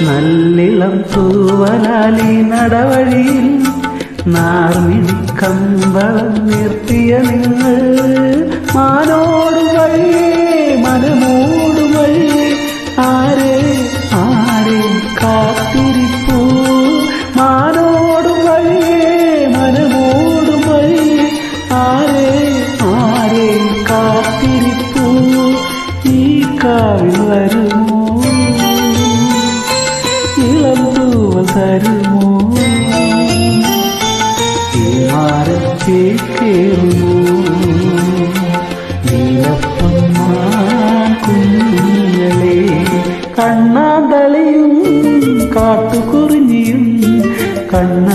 നല്ലിളം തൂവലാലി നടവഴിയിൽ നാർമിഴി കമ്പളം നിർത്തിയ നിങ്ങൾ മാനോടു വഴിയേ മനമോടു വഴിയേ ആരെ ആരെ കാത്തിരിപ്പൂ മാനോടു വഴിയേ മനമോടു വഴിയേ ആരെ ആരെ കാത്തിരിപ്പൂ ഈ കാവിൽ വരുമോ ഇളം തൂവൽ തരുമോ ഈ മാറച്ചേക്കേറുമോ നീലപ്പൊന്മാൻ കുഞ്ഞുങ്ങളെ കണ്ണാന്തളിയും കാട്ടുകുറിഞ്ഞിയും കണ്ണ